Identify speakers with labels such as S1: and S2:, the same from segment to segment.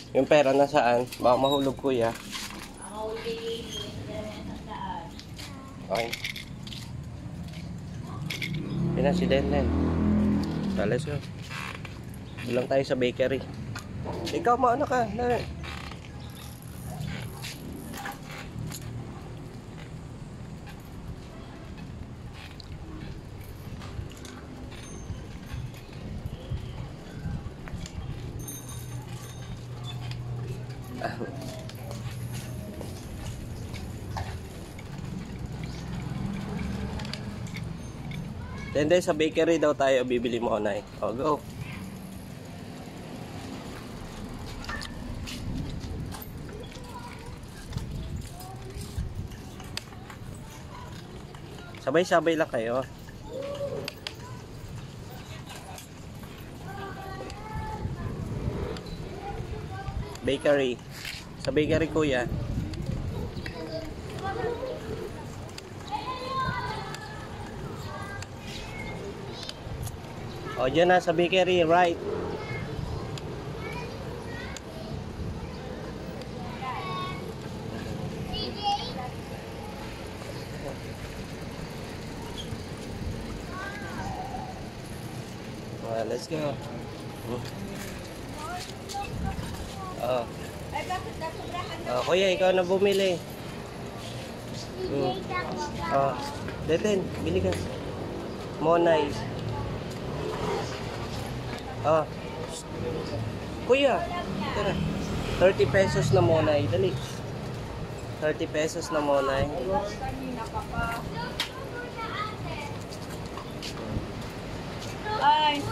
S1: Yung pera nasaan? Baka mahulog kuya. Okay. Yun na si Denden. Let's go. Bilang tayo sa bakery. Ikaw maano ka? Dali. Denden, sa bakery daw tayo bibili mo onay. Oh, go. Sabay-sabay lang kayo. Bakery. Sa bakery kuya. O, dyan na sa bakery, right? Let's go. Oh. Oh, kuya, ikaw na bumili. Oh, Deden, bili ka. Monay. Oh. Kuya, tara. 30 pesos na monay, dali. 30 pesos na monay.
S2: Ay.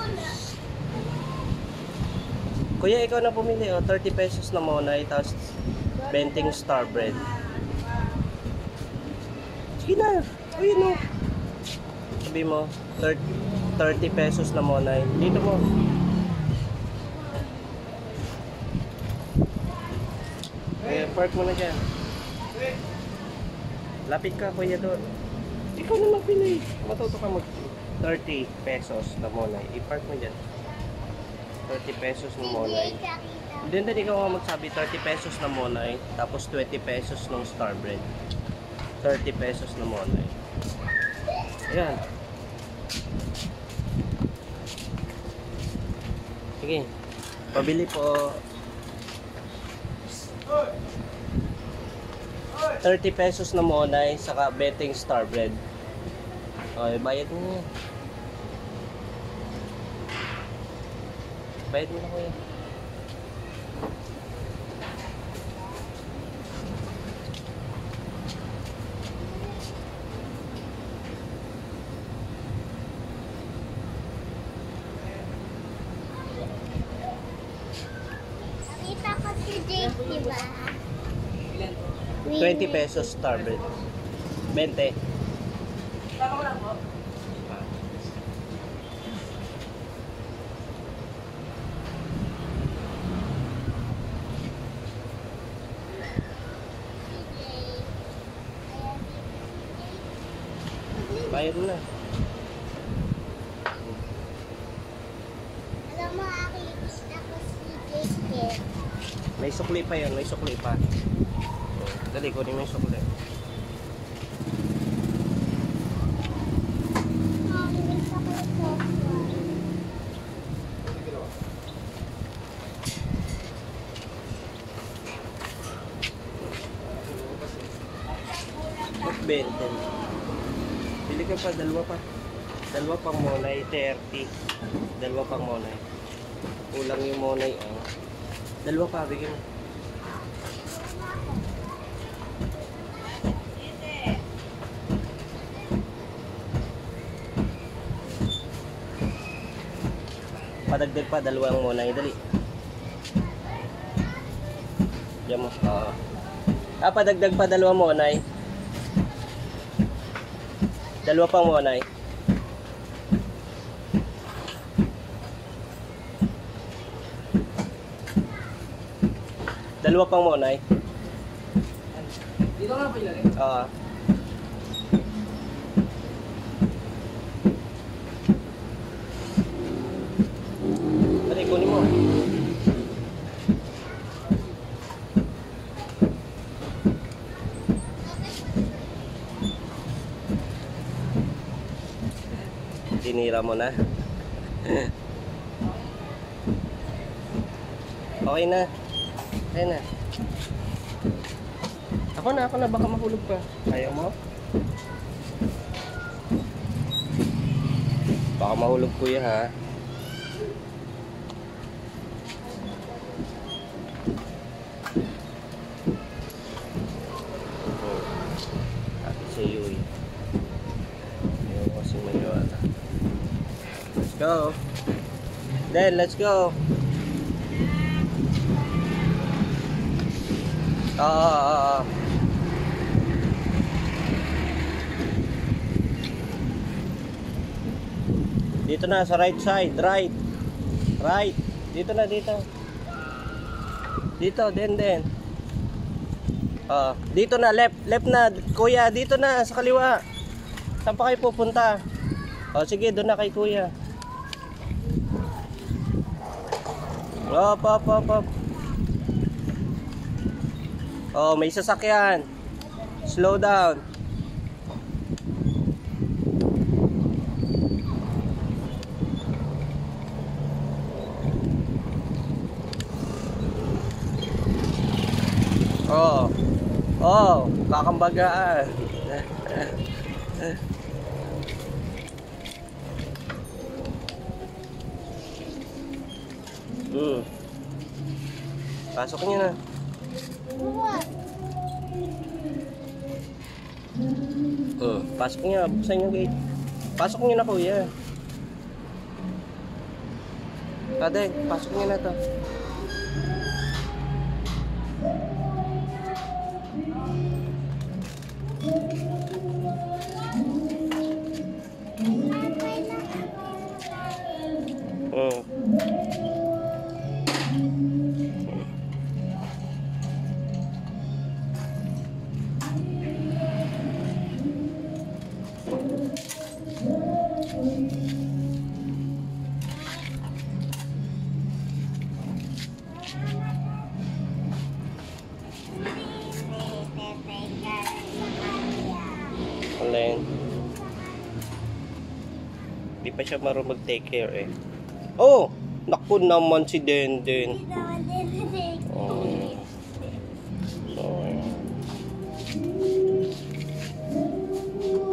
S1: Kuya, ikaw na pumili, oh. 30 pesos na monay, tapos 20 star bread. Sige na. Uy, no. Sabi mo, 30 pesos na monay. Dito mo. Kuya, park mo na dyan. Lapit ka, kuya, doon. Ikaw na magpili. Matuto ka mag 30 pesos na monay. I-park mo dyan. 30 pesos na monay. Then ikaw nga magsabi 30 pesos na monay. Tapos 20 pesos ng star bread. 30 pesos na monay. Ayan. Sige. Pabili po. 30 pesos na monay. Saka betting star bread. Okay, bayad mo. Bayad mo na kuya.
S3: Nakita ko si Jake, diba?
S1: 20 pesos star bread. 20. Bayad mo na.
S3: Alam mo, gusto ko si Jake.
S1: May sukli pa yun. May sukli pa. Dali, kunin mo yung sukli. Benten. Bili ka pa, dalawa pa. Dalawa pang monay, 30. Dalawa pang monay. Kulang yung monay, oh. Dalawa pa, bigyan mo. Padagdag pa, dalawang monay, dali. Diyan mo, oo. Padagdag pa, dalawang monay. Dalawa pang monay. Dalawa pang monay.
S2: Dito nga pa ilagay.
S1: Oo. Tinira mo na. Okay na. Okay na. Ako na. Baka mahulog pa. Ayaw mo? Baka mahulog kuya ha. Ate sa iyo eh. Ayaw kasi maniwala. Let's go. Then, let's go. Oo. Dito na sa right side, right. Dito na, dito. Dito, then. Dito na, left na. Kuya, dito na sa kaliwa. Saan pa kayo pupunta? Sige, doon na kay kuya. Up. May sasakyan. Slow down. Kakambagaan. Pasok niyo na. Pasok niyo, buksan yung gate. Pasok niyo na kuya. Ate, pasok niyo na to. Alin? Di pa siya marunong mag-take care eh. Oh! Naku naman si Denden.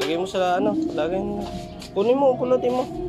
S1: Lagay mo sa ano? Lagay mo. Kunin mo, pulutin mo.